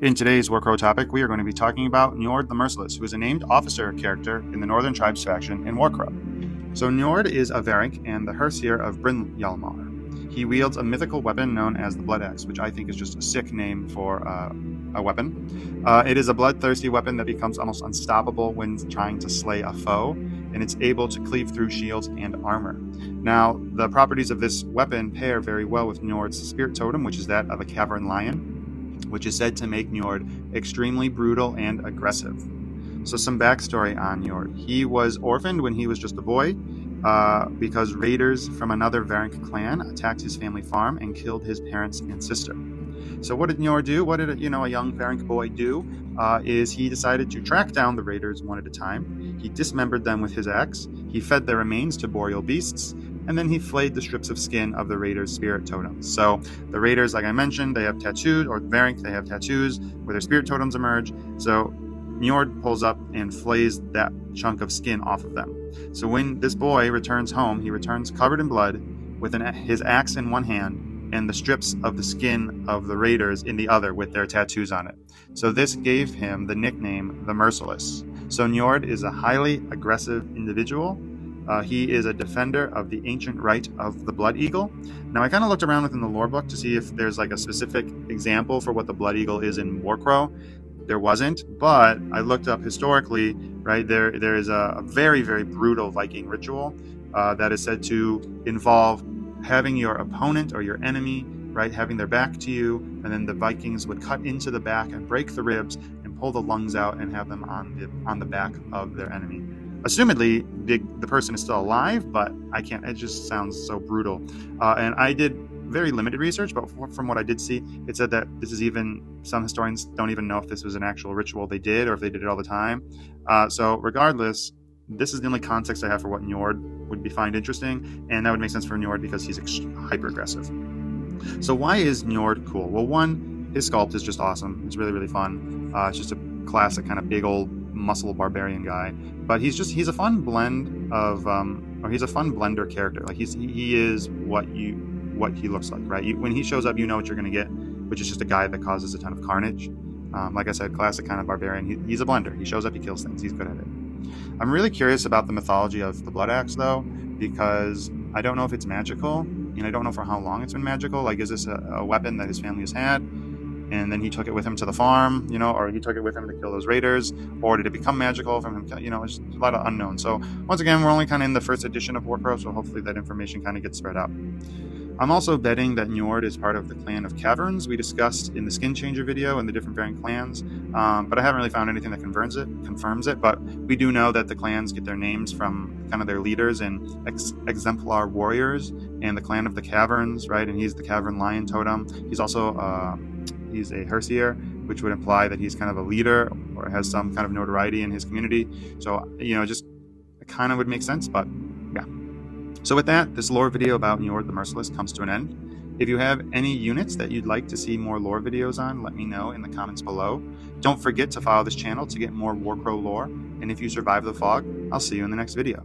In today's Warcrow topic, we are going to be talking about Njord the Merciless, who is a named officer character in the Northern Tribes faction in Warcrow. So Njord is a Varric and the Herseer of Brynhjalmar. He wields a mythical weapon known as the Blood Axe, which I think is just a sick name for a weapon. It is a bloodthirsty weapon that becomes almost unstoppable when trying to slay a foe, and it's able to cleave through shields and armor. Now, the properties of this weapon pair very well with Njord's spirit totem, which is that of a cavern lion, which is said to make Njord extremely brutal and aggressive. So some backstory on Njord. He was orphaned when he was just a boy because raiders from another Varric clan attacked his family farm and killed his parents and sister. So what did Njord do? What did a young Varric boy do? Is he decided to track down the raiders one at a time. He dismembered them with his axe. He fed their remains to boreal beasts. And then he flayed the strips of skin of the raiders' spirit totems. So the raiders, like I mentioned, they have tattoos, or Varric, they have tattoos where their spirit totems emerge. So Njord pulls up and flays that chunk of skin off of them. So when this boy returns home, he returns covered in blood with his axe in one hand and the strips of the skin of the raiders in the other with their tattoos on it. So this gave him the nickname the Merciless. So Njord is a highly aggressive individual. He is a defender of the ancient rite of the Blood Eagle. Now, I kind of looked around within the lore book to see if there's like a specific example for what the Blood Eagle is in Warcrow. There wasn't, but I looked up historically, right? There is a very, very brutal Viking ritual that is said to involve having your opponent or your enemy, right, having their back to you, and then the Vikings would cut into the back and break the ribs and pull the lungs out and have them on the back of their enemy. Assumedly, the person is still alive, but I can't. It just sounds so brutal. And I did very limited research, but from what I did see, it said that this is some historians don't even know if this was an actual ritual they did or if they did it all the time. So regardless, this is the only context I have for what Njord would find interesting, and that would make sense for Njord because he's hyper aggressive. So why is Njord cool? Well, one, his sculpt is just awesome. It's really, really fun. It's just a classic kind of big old muscle barbarian guy, but he's a fun blend of he's a fun blender character. Like he is what he looks like, right? When he shows up, you know what you're going to get, which is just a guy that causes a ton of carnage. Like I said, classic kind of barbarian. He's a blender. He shows up, he kills things. He's good at it. I'm really curious about the mythology of the Blood Axe, though, because I don't know if it's magical, and I don't know for how long it's been magical. Like, is this a weapon that his family has had, and then he took it with him to the farm, or he took it with him to kill those raiders, or did it become magical from him? It's a lot of unknowns. So once again, we're only kind of in the first edition of Warcrow, so hopefully that information kind of gets spread out. I'm also betting that Njord is part of the clan of Caverns we discussed in the Skin Changer video and the different Variant clans, but I haven't really found anything that confirms it, but we do know that the clans get their names from kind of their leaders and exemplar warriors, and the clan of the Caverns, right, and he's the Cavern Lion totem. He's also he's a Herseer, which would imply that he's kind of a leader or has some kind of notoriety in his community. So, just it kind of would make sense, but yeah. So with that, this lore video about Njord the Merciless comes to an end. If you have any units that you'd like to see more lore videos on, let me know in the comments below. Don't forget to follow this channel to get more Warcrow lore, and if you survive the fog, I'll see you in the next video.